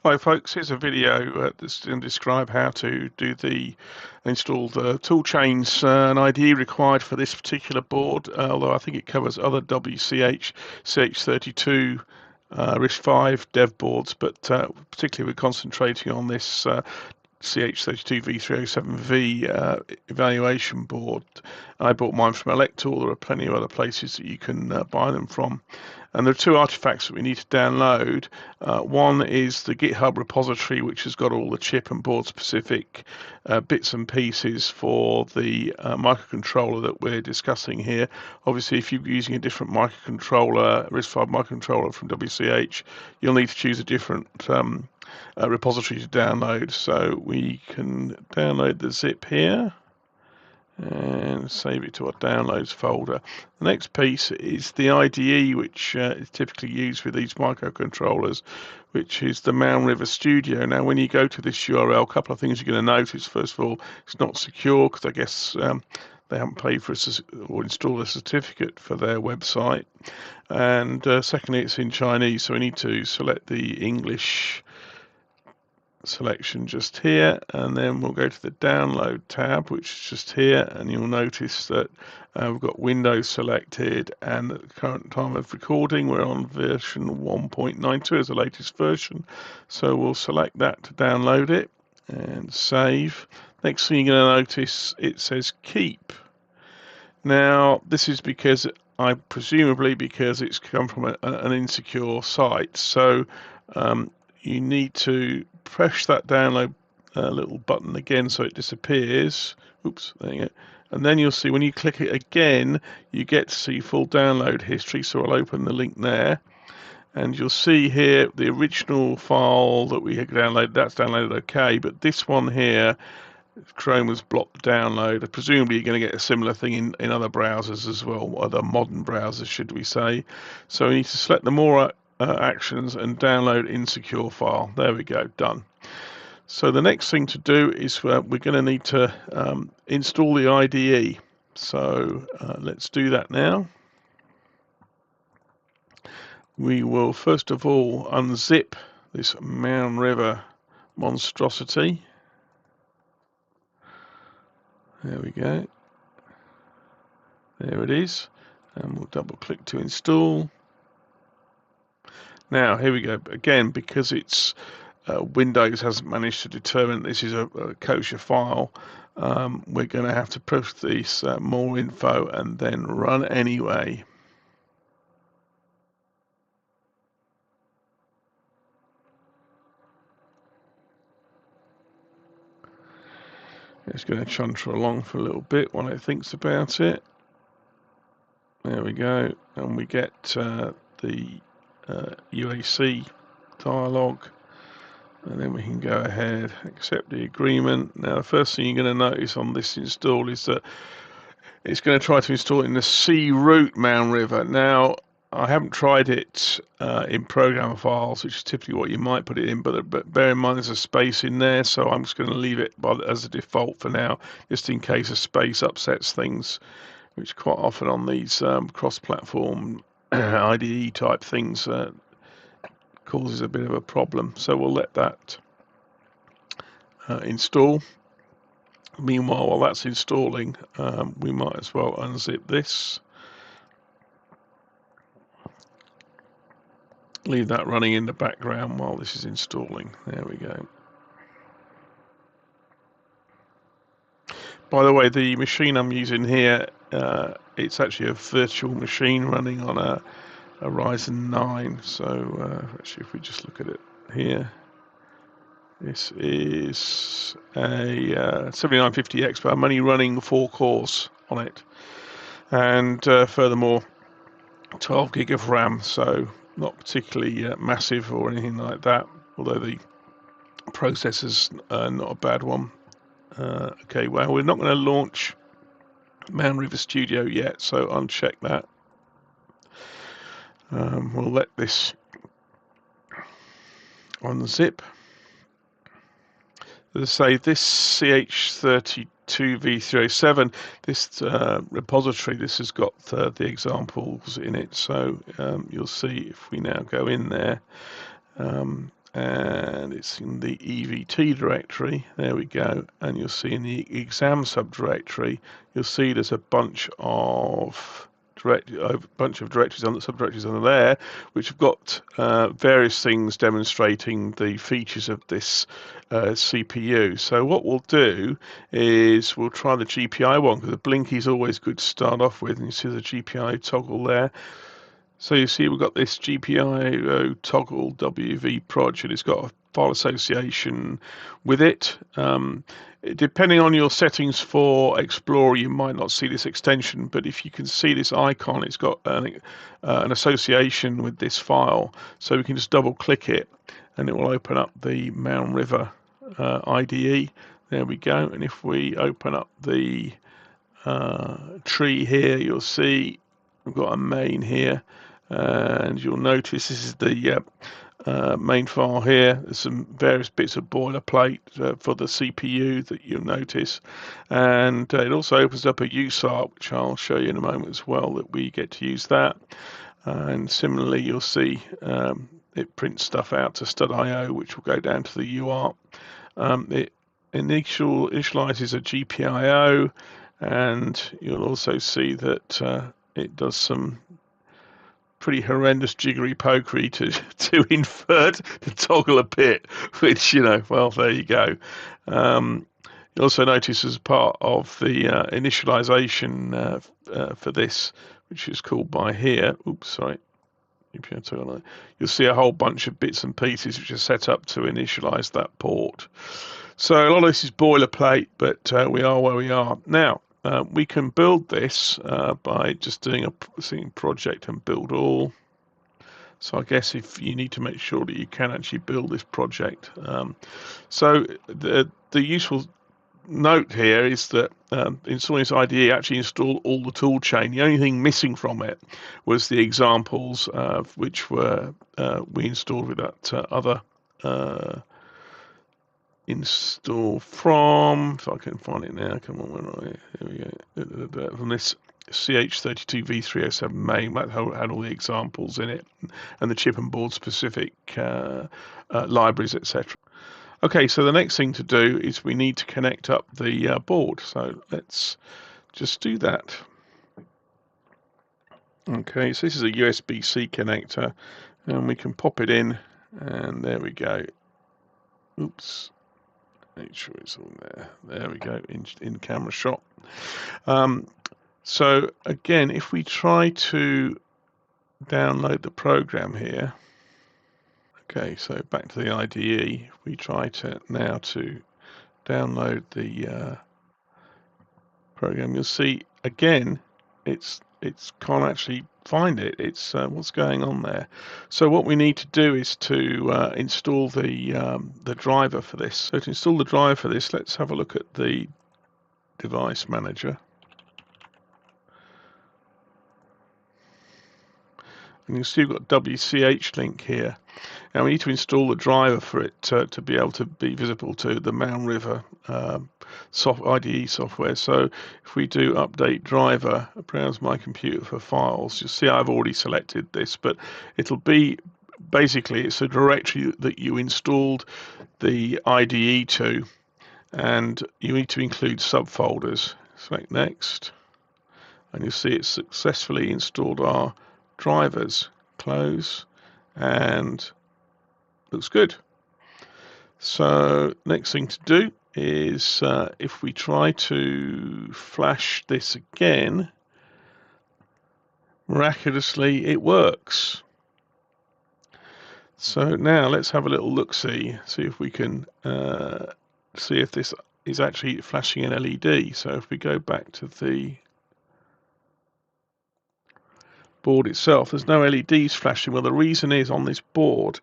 Hi folks, here's a video that's going to describe how to install the tool chains and IDE required for this particular board, although I think it covers other WCH, CH32, RISC-V dev boards, but particularly we're concentrating on this CH32V307V evaluation board. I bought mine from Elector. There are plenty of other places that you can buy them from. And there are two artifacts that we need to download. One is the GitHub repository, which has got all the chip and board specific bits and pieces for the microcontroller that we're discussing here. Obviously, if you're using a different microcontroller, RISC-V microcontroller from WCH, you'll need to choose a different repository to download. So we can download the zip here and save it to our downloads folder. The next piece is the IDE, which is typically used with these microcontrollers, which is the Mound River Studio. Now, when you go to this URL, a couple of things you're going to notice. First of all, it's not secure because I guess they haven't paid for or installed a certificate for their website. And secondly, it's in Chinese, so we need to select the English selection just here, and then we'll go to the download tab, which is just here, and you'll notice that we've got Windows selected, and at the current time of recording we're on version 1.92 as the latest version, so we'll select that to download it and save. Next thing you're going to notice, it says keep. Now this is because presumably because it's come from an insecure site, so you need to press that download little button again so it disappears. Oops, there you go. And then you'll see when you click it again, you get to see full download history. So I'll open the link there. And you'll see here the original file that we had downloaded, that's downloaded okay. But this one here, Chrome has blocked the download. Presumably you're going to get a similar thing in other browsers as well, other modern browsers, should we say. So we need to select the more actions and download insecure file. There we go, done. So the next thing to do is we're going to need to install the IDE. So let's do that now. We will first of all unzip this Mound River monstrosity. There we go. There it is. And we'll double click to install. Now, here we go. Again, because it's Windows hasn't managed to determine this is a kosher file, we're going to have to push this more info and then run anyway. It's going to chunter along for a little bit while it thinks about it. There we go. And we get the UAC dialog, and then we can go ahead, accept the agreement. Now the first thing you're going to notice on this install is that it's going to try to install it in the C root Mound River. Now I haven't tried it in programmer files, which is typically what you might put it in, but bear in mind there's a space in there, so I'm just going to leave it as a default for now, just in case a space upsets things, which quite often on these cross-platform IDE type things causes a bit of a problem. So we'll let that install. Meanwhile, while that's installing, we might as well unzip this. Leave that running in the background while this is installing. There we go. By the way, the machine I'm using here, it's actually a virtual machine running on a Ryzen 9. So actually, if we just look at it here, this is a 7950X, but I'm only running 4 cores on it, and furthermore 12 gig of RAM, so not particularly massive or anything like that, although the processor's not a bad one. Okay, well, we're not going to launch Mound River Studio yet, so uncheck that. We'll let this unzip. As I say, this CH32V307, this repository, this has got the examples in it, so you'll see if we now go in there, and it's in the EVT directory. There we go. And you'll see in the exam subdirectory, you'll see there's a bunch of directories on the subdirectories under there, which have got various things demonstrating the features of this CPU. So what we'll do is we'll try the GPI one, because the Blinky is always good to start off with, and you see the GPI toggle there. So you see we've got this GPIO toggle WV project. It's got a file association with it. Depending on your settings for Explorer, you might not see this extension, but if you can see this icon, it's got an association with this file. So we can just double click it and it will open up the Mound River IDE. There we go. And if we open up the tree here, you'll see we've got a main here, and you'll notice this is the main file here. There's some various bits of boilerplate for the CPU that you'll notice, and it also opens up a USART, which I'll show you in a moment as well, that we get to use that. And similarly, you'll see it prints stuff out to std.io, which will go down to the UART. It initializes a GPIO, and you'll also see that it does some pretty horrendous jiggery pokery to invert the toggle a bit, which, well, there you go. You also notice as part of the initialization for this, which is called by here, you'll see a whole bunch of bits and pieces which are set up to initialize that port. So a lot of this is boilerplate, but we are where we are. Now, we can build this by just doing a project and build all. So I guess if you need to make sure that you can actually build this project. So the useful note here is that installing this IDE actually installed all the tool chain. The only thing missing from it was the examples, which were we installed with that other install from, if I can find it now, come on, where are you? Here we go. From this CH32V307 main, that had all the examples in it, and the chip and board specific libraries, etc. Okay, so the next thing to do is we need to connect up the board. So let's just do that. Okay, so this is a USB-C connector, and we can pop it in, and there we go. Oops. Make sure it's all there. There we go, in camera shot. So again, if we try to download the program here, okay, so back to the IDE, we try to now to download the program, you'll see again, it's can't actually find it. It's what's going on there. So what we need to do is to install the driver for this. So to install the driver for this, let's have a look at the device manager. And you'll see we've got WCH link here. Now we need to install the driver for it to be able to be visible to the Mound River IDE software. So if we do update driver, browse my computer for files, you'll see I've already selected this, but it'll be basically it's a directory that you installed the IDE to, and you need to include subfolders. Select next, and you'll see it's successfully installed our drivers. Close, and looks good. So next thing to do is if we try to flash this again, miraculously it works. So now let's have a little look-see, see if we can see if this is actually flashing an LED. So if we go back to the board itself, there's no LEDs flashing. Well, the reason is on this board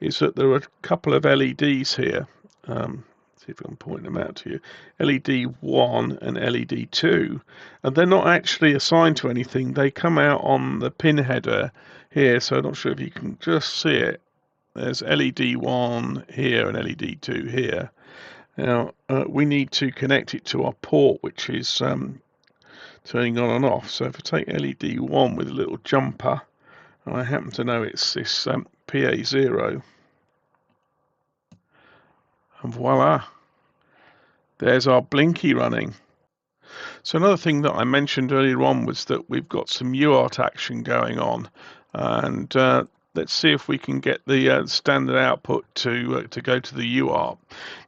is that there are a couple of LEDs here. See if I can point them out to you. LED 1 and LED 2, and they're not actually assigned to anything. They come out on the pin header here, so I'm not sure if you can just see it. There's LED 1 here and LED 2 here. Now we need to connect it to our port, which is turning on and off. So if I take LED 1 with a little jumper, and I happen to know it's this PA0, And voila, there's our Blinky running. So another thing that I mentioned earlier on was that we've got some UART action going on, and let's see if we can get the standard output to go to the UART.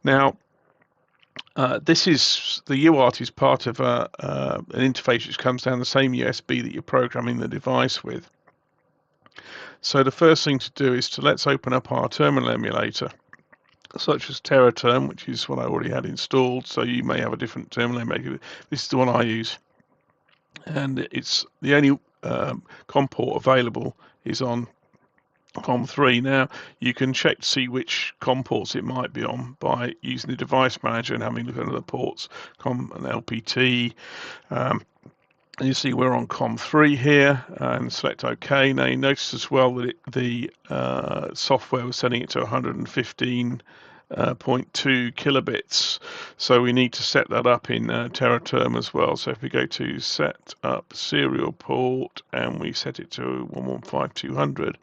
Now, this is the UART is part of an interface which comes down the same USB that you're programming the device with. So the first thing to do is let's open up our terminal emulator, such as TerraTerm, which is what I already had installed. So you may have a different terminal emulator. This is the one I use, and it's the only COM port available is on COM3. Now you can check to see which COM ports it might be on by using the device manager and having a look at the ports, COM and LPT. And you see we're on COM3 here, and select OK. Now you notice as well that the software was setting it to 115.2 kilobits, so we need to set that up in TerraTerm as well. So if we go to set up serial port and we set it to 115200,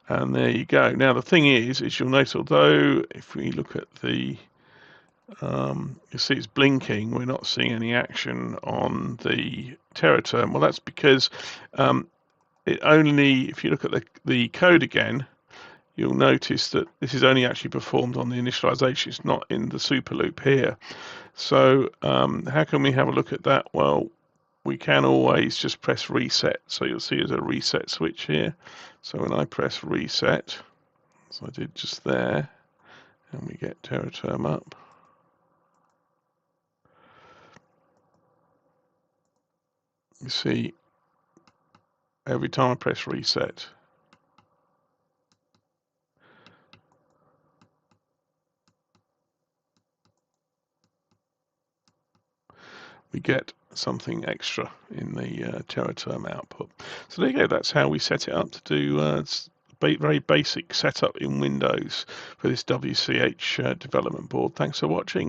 and there you go. Now the thing is you'll notice, although if we look at the you see it's blinking, we're not seeing any action on the TerraTerm. Well, that's because it only, if you look at the code again, you'll notice that this is only actually performed on the initialization. It's not in the super loop here. So how can we have a look at that? Well, we can always just press reset. So you'll see there's a reset switch here. So when I press reset, as I did just there, and we get TerraTerm up, you see every time I press reset, we get something extra in the TerraTerm output. So there you go. That's how we set it up to do very basic setup in Windows for this WCH development board. Thanks for watching.